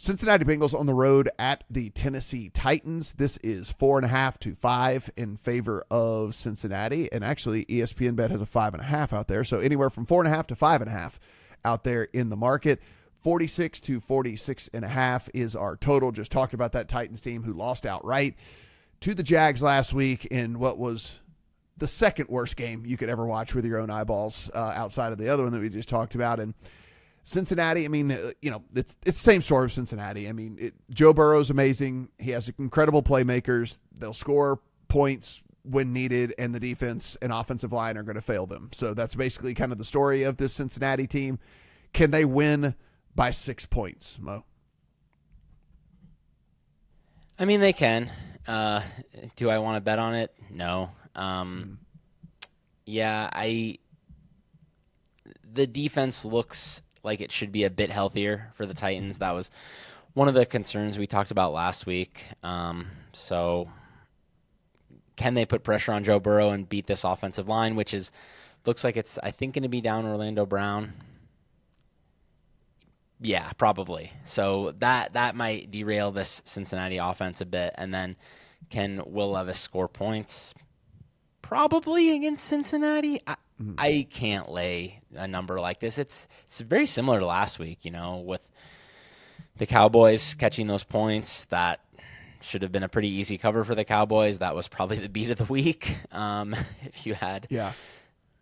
Cincinnati Bengals on the road at the Tennessee Titans. This is 4.5 to 5 in favor of Cincinnati. And actually, ESPN Bet has a 5.5 out there. So anywhere from 4.5 to 5.5 out there in the market. 46 to 46.5 is our total. Just talked about that Titans team who lost outright to the Jags last week in what was the second worst game you could ever watch with your own eyeballs outside of the other one that we just talked about. And Cincinnati, I mean, it's the same story of Cincinnati. I mean, Joe Burrow's amazing. He has incredible playmakers. They'll score points when needed, and the defense and offensive line are going to fail them. So that's basically kind of the story of this Cincinnati team. Can they win by 6 points, Mo? I mean, they can. Do I want to bet on it? No. The defense looks like it should be a bit healthier for the Titans. That was one of the concerns we talked about last week. So can they put pressure on Joe Burrow and beat this offensive line, which looks like it's, I think, going to be down Orlando Brown? Yeah, probably. So that might derail this Cincinnati offense a bit. And then can Will Levis score points? Probably against Cincinnati. I can't lay a number like this. It's very similar to last week, with the Cowboys catching those points. That should have been a pretty easy cover for the Cowboys. That was probably the beat of the week. If you had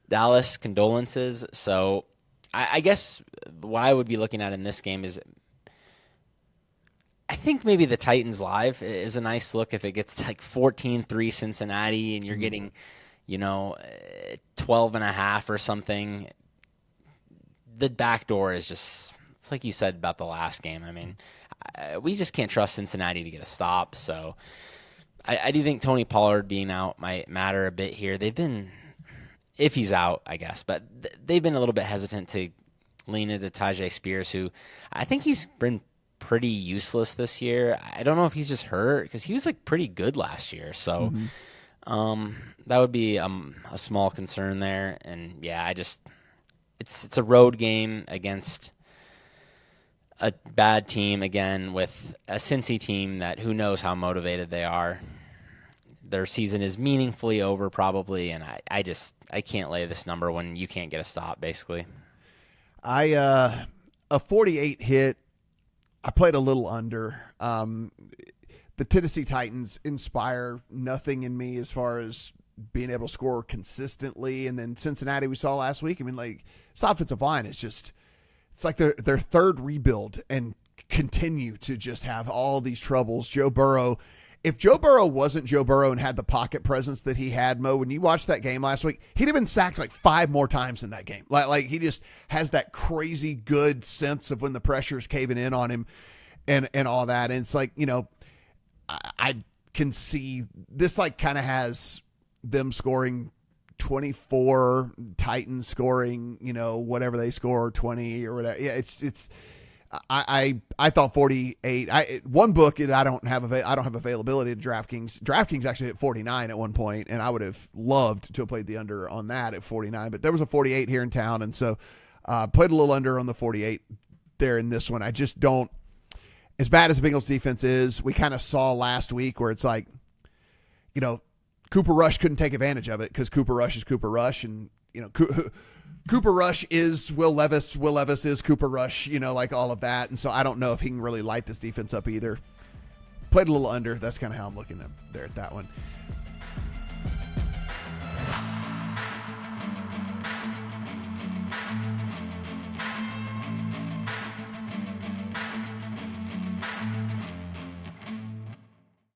Dallas, condolences. So I guess what I would be looking at in this game is I think maybe the Titans live is a nice look if it gets like 14-3 Cincinnati and you're getting, 12.5 or something. The back door is just, it's like you said about the last game. I mean, we just can't trust Cincinnati to get a stop. So I do think Tony Pollard being out might matter a bit here. They've been, if he's out, I guess, but they've been a little bit hesitant to lean into Tajay Spears, who I think he's been pretty useless this year. I don't know if he's just hurt because he was like pretty good last year. So that would be a small concern there. And yeah, it's a road game against a bad team again with a Cincy team that who knows how motivated they are. Their season is meaningfully over probably, and I can't lay this number when you can't get a stop basically. A 48 hit. I played a little under. The Tennessee Titans inspire nothing in me as far as being able to score consistently. And then Cincinnati we saw last week. I mean, like, this offensive line is just, it's like their third rebuild and continue to just have all these troubles. Joe Burrow, if Joe Burrow wasn't Joe Burrow and had the pocket presence that he had, Mo, when you watched that game last week, he'd have been sacked like 5 more times in that game. Like he just has that crazy good sense of when the pressure is caving in on him and all that. And it's like, I can see this like kind of has them scoring 24, Titans scoring, whatever they score, 20 or whatever. Yeah, it's I thought 48. One book that I don't have availability to DraftKings. DraftKings actually hit 49 at one point, and I would have loved to have played the under on that at 49. But there was a 48 here in town, and so played a little under on the 48 there in this one. I just don't. As bad as the Bengals defense is, we kind of saw last week where it's like, Cooper Rush couldn't take advantage of it because Cooper Rush is Cooper Rush, and Cooper Rush is Will Levis. Will Levis is Cooper Rush, like all of that. And so I don't know if he can really light this defense up either. Played a little under. That's kind of how I'm looking at there at that one.